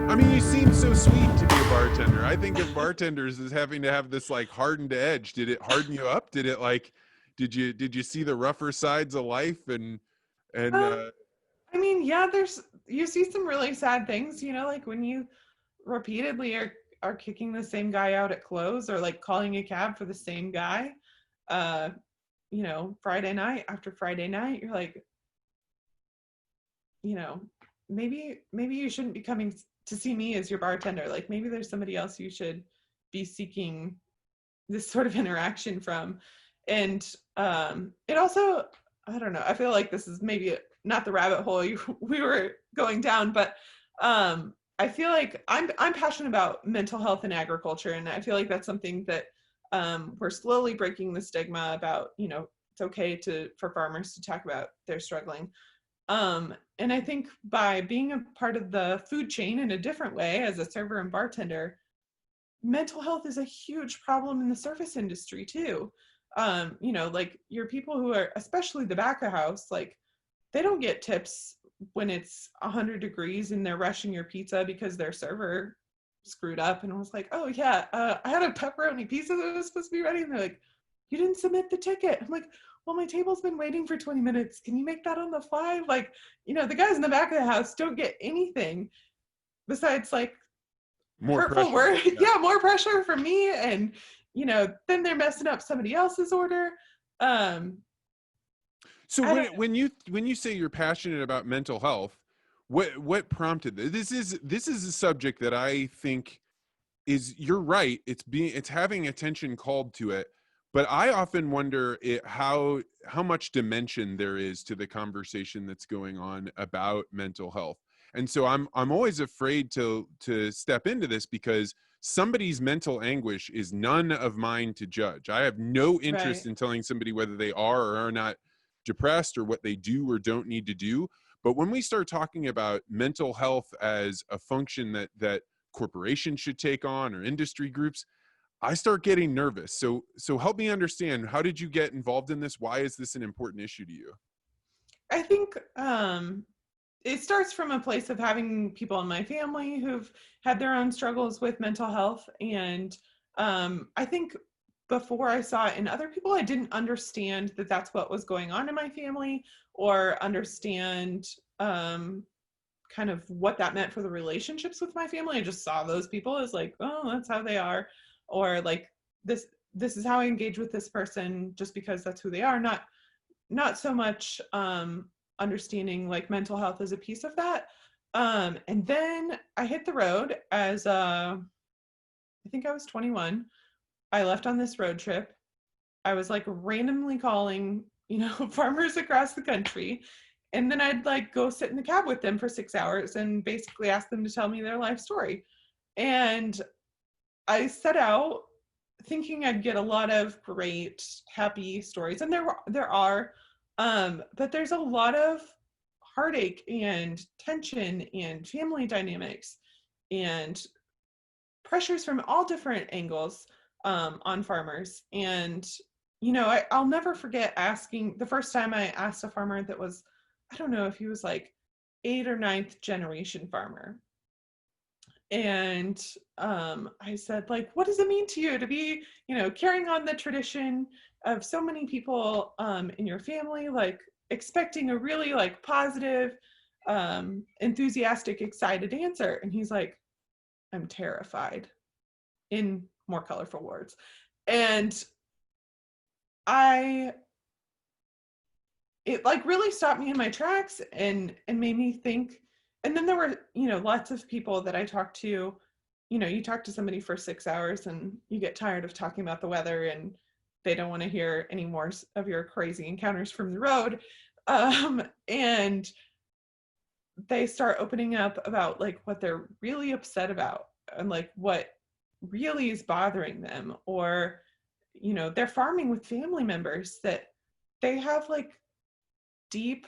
I mean, you seem so sweet to be a bartender. I think of bartenders as having to have this like hardened edge. Did it harden you up? Did it like, did you see the rougher sides of life and Um, I mean, yeah, you see some really sad things, like when you repeatedly are kicking the same guy out at close, or like calling a cab for the same guy. Uh, Friday night after Friday night, you're like, you know, maybe you shouldn't be coming to see me as your bartender. Like maybe there's somebody else you should be seeking this sort of interaction from. And it also, I don't know, I feel like this is maybe not the rabbit hole we were going down, but I feel like I'm passionate about mental health in agriculture, and I feel like that's something that we're slowly breaking the stigma about. It's okay for farmers to talk about they're struggling. And I think by being a part of the food chain in a different way as a server and bartender, mental health is a huge problem in the service industry too. Like your people who are, especially the back of house, like they don't get tips when it's 100 degrees and they're rushing your pizza because their server screwed up and was like, oh yeah, I had a pepperoni pizza that was supposed to be ready, and they're like, you didn't submit the ticket. I'm like, well, my table's been waiting for 20 minutes. Can you make that on the fly? Like, the guys in the back of the house don't get anything besides like more hurtful pressure? word. Yeah, more pressure from me. And, then they're messing up somebody else's order. So I when you say you're passionate about mental health, what prompted this? This is a subject that I think you're right. It's having attention called to it, but I often wonder how much dimension there is to the conversation that's going on about mental health. And so I'm always afraid to step into this because somebody's mental anguish is none of mine to judge. I have no interest right. in telling somebody whether they are or are not depressed or what they do or don't need to do. But when we start talking about mental health as a function that corporations should take on or industry groups, I start getting nervous. So help me understand, how did you get involved in this? Why is this an important issue to you? I think it starts from a place of having people in my family who've had their own struggles with mental health. And I think before I saw it in other people, I didn't understand that that's what was going on in my family, or understand kind of what that meant for the relationships with my family. I just saw those people as like, oh, that's how they are, or like this is how I engage with this person just because that's who they are. Not so much understanding like mental health as a piece of that. And then I hit the road as I think I was 21. I left on this road trip. I was like randomly calling, farmers across the country. And then I'd like go sit in the cab with them for 6 hours and basically ask them to tell me their life story. And I set out thinking I'd get a lot of great, happy stories. And there are, but there's a lot of heartache and tension and family dynamics and pressures from all different angles on farmers. And, I'll never forget asking the first time I asked a farmer that was, I don't know if he was like 8th or 9th generation farmer. And I said, like, what does it mean to you to be, carrying on the tradition of so many people in your family, like expecting a really like positive, enthusiastic, excited answer? And he's like, I'm terrified, in more colorful words. And it like really stopped me in my tracks and made me think. And then there were, lots of people that I talked to. You talk to somebody for 6 hours and you get tired of talking about the weather, and they don't want to hear any more of your crazy encounters from the road. And they start opening up about like what they're really upset about and like what really is bothering them, or they're farming with family members that they have like deep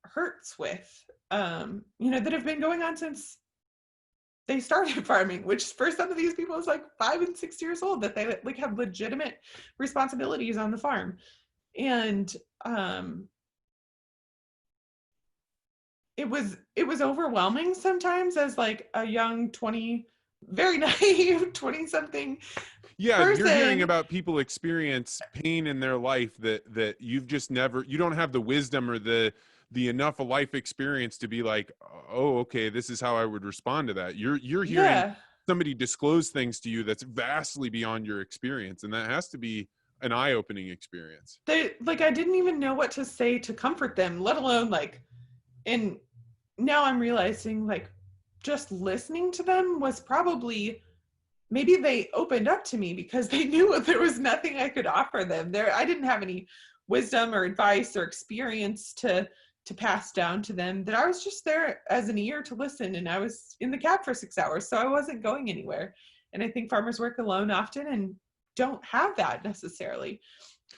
hurts with, that have been going on since they started farming, which for some of these people is like 5 and 6 years old, that they like have legitimate responsibilities on the farm. And it was overwhelming sometimes as like a young 20, very naive 20 something Yeah, you're hearing person. about people experience pain in their life that you've just never, you don't have the wisdom or the enough of life experience to be like, oh, okay, this is how I would respond to that. You're hearing Yeah. somebody disclose things to you that's vastly beyond your experience, and that has to be an eye-opening experience. They like I didn't even know what to say to comfort them, let alone like, and now I'm realizing like just listening to them was probably, maybe they opened up to me because they knew there was nothing I could offer them. There I didn't have any wisdom or advice or experience to pass down to them, that I was just there as an ear to listen, and I was in the cab for 6 hours, so I wasn't going anywhere. And I think farmers work alone often and don't have that necessarily.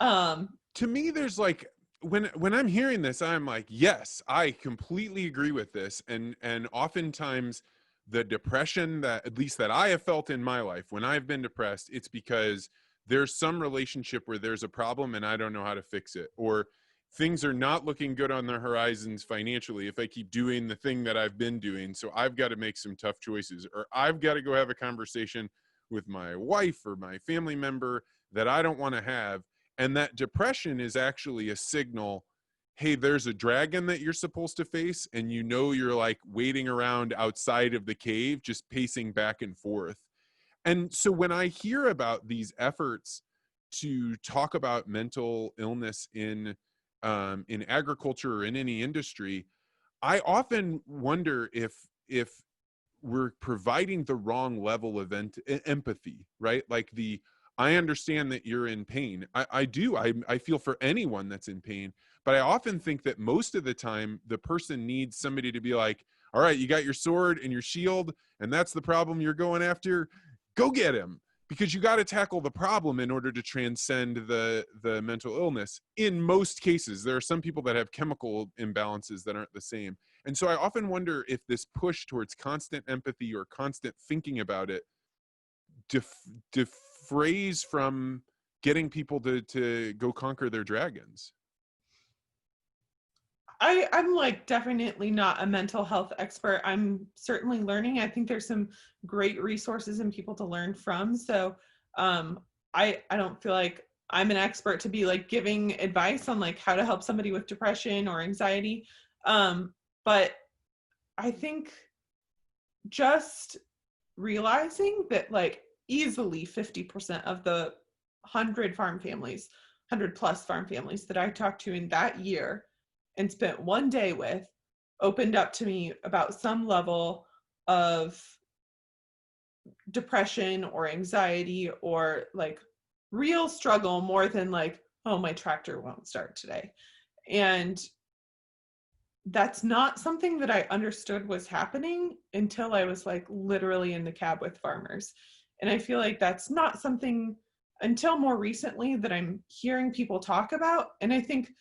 To me, there's like, when I'm hearing this, I'm like, yes, I completely agree with this. And oftentimes the depression that, at least that I have felt in my life, when I've been depressed, it's because there's some relationship where there's a problem and I don't know how to fix it, or things are not looking good on the horizons financially if I keep doing the thing that I've been doing. So I've got to make some tough choices, or I've got to go have a conversation with my wife or my family member that I don't want to have. And that depression is actually a signal, hey, there's a dragon that you're supposed to face, and you're like waiting around outside of the cave, just pacing back and forth. And so when I hear about these efforts to talk about mental illness in agriculture or in any industry, I often wonder if we're providing the wrong level of empathy, right? Like I understand that you're in pain. I do. I feel for anyone that's in pain, but I often think that most of the time the person needs somebody to be like, all right, you got your sword and your shield, and that's the problem you're going after. Go get him, because you got to tackle the problem in order to transcend the mental illness. In most cases, there are some people that have chemical imbalances that aren't the same. And so I often wonder if this push towards constant empathy or constant thinking about it defrays from getting people to go conquer their dragons. I'm like definitely not a mental health expert. I'm certainly learning. I think there's some great resources and people to learn from. So I don't feel like I'm an expert to be like giving advice on like how to help somebody with depression or anxiety. But I think just realizing that like easily 50% of the 100 plus farm families that I talked to in that year and spent one day with opened up to me about some level of depression or anxiety or like real struggle, more than like, oh, my tractor won't start today. And that's not something that I understood was happening until I was like literally in the cab with farmers. And I feel like that's not something until more recently that I'm hearing people talk about. And I think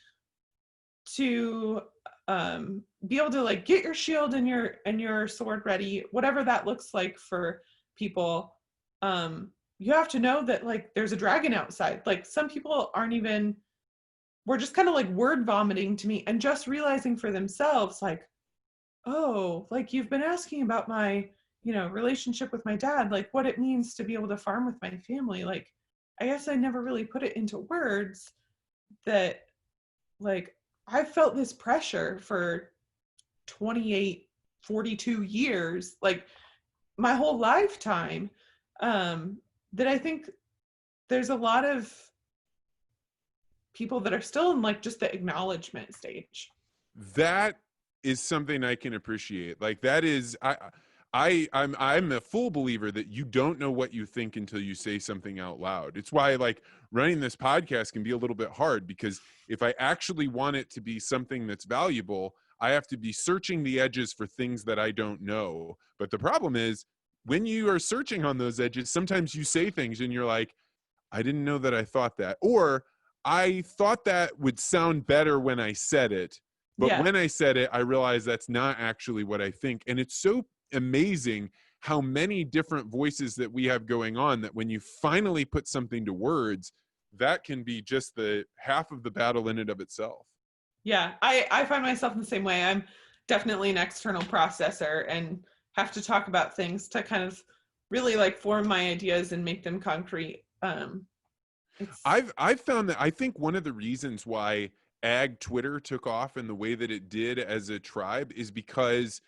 to be able to like get your shield and your sword ready, whatever that looks like for people, you have to know that like there's a dragon outside. Like some people aren't even, we're just kind of like word vomiting to me and just realizing for themselves like, oh, like you've been asking about my, relationship with my dad, like what it means to be able to farm with my family. Like, I guess I never really put it into words that like I felt this pressure for 28, 42 years, like my whole lifetime, that I think there's a lot of people that are still in like just the acknowledgement stage. That is something I can appreciate. Like that is, I'm a full believer that you don't know what you think until you say something out loud. It's why like running this podcast can be a little bit hard, because if I actually want it to be something that's valuable, I have to be searching the edges for things that I don't know. But the problem is when you are searching on those edges, sometimes you say things and you're like, I didn't know that I thought that, or I thought that would sound better when I said it. But Yeah. when I said it, I realized that's not actually what I think. And it's so amazing how many different voices that we have going on, that when you finally put something to words, that can be just the half of the battle in and of itself. Yeah. I find myself in the same way. definitely an external processor and have to talk about things to kind of really like form my ideas and make them concrete. I've found that I think one of the reasons why ag Twitter took off in the way that it did as a tribe is because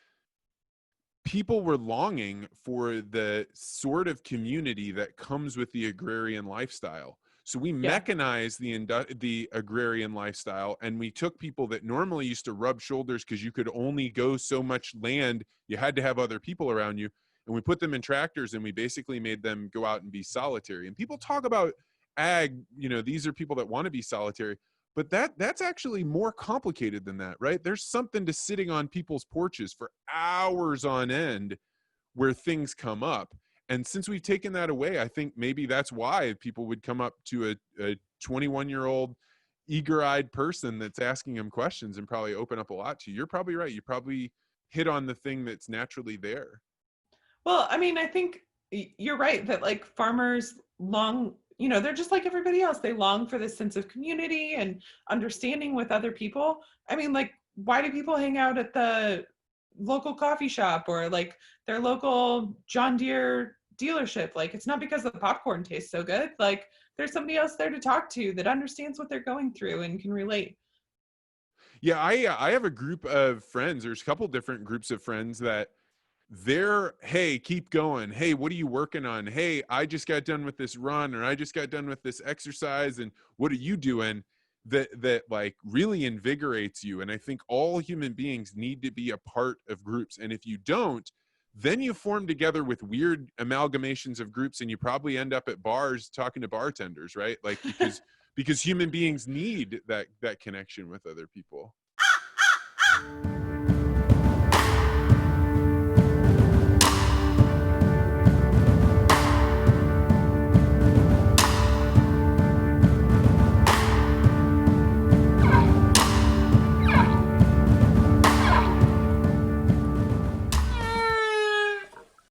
people were longing for the sort of community that comes with the agrarian lifestyle. So we mechanized the agrarian lifestyle, and we took people that normally used to rub shoulders because you could only go so much land, you had to have other people around you, and we put them in tractors, and we basically made them go out and be solitary. And people talk about ag, these are people that want to be solitary, but that's actually more complicated than that, right? There's something to sitting on people's porches for hours on end where things come up. And since we've taken that away, I think maybe that's why people would come up to a 21-year-old eager-eyed person that's asking them questions and probably open up a lot to you. You're probably right. You probably hit on the thing that's naturally there. Well, I mean, I think you're right that like farmers long, they're just like everybody else. They long for this sense of community and understanding with other people. I mean, like, why do people hang out at the local coffee shop or like their local John Deere dealership? Like, it's not because the popcorn tastes so good. Like, there's somebody else there to talk to that understands what they're going through and can relate. Yeah, I have a group of friends. There's a couple different groups of friends that hey, keep going. Hey, what are you working on? Hey, I just got done with this run, or I just got done with this exercise, and what are you doing? That like really invigorates you. And I think all human beings need to be a part of groups. And if you don't, then you form together with weird amalgamations of groups, and you probably end up at bars talking to bartenders, right? Like, because human beings need that connection with other people.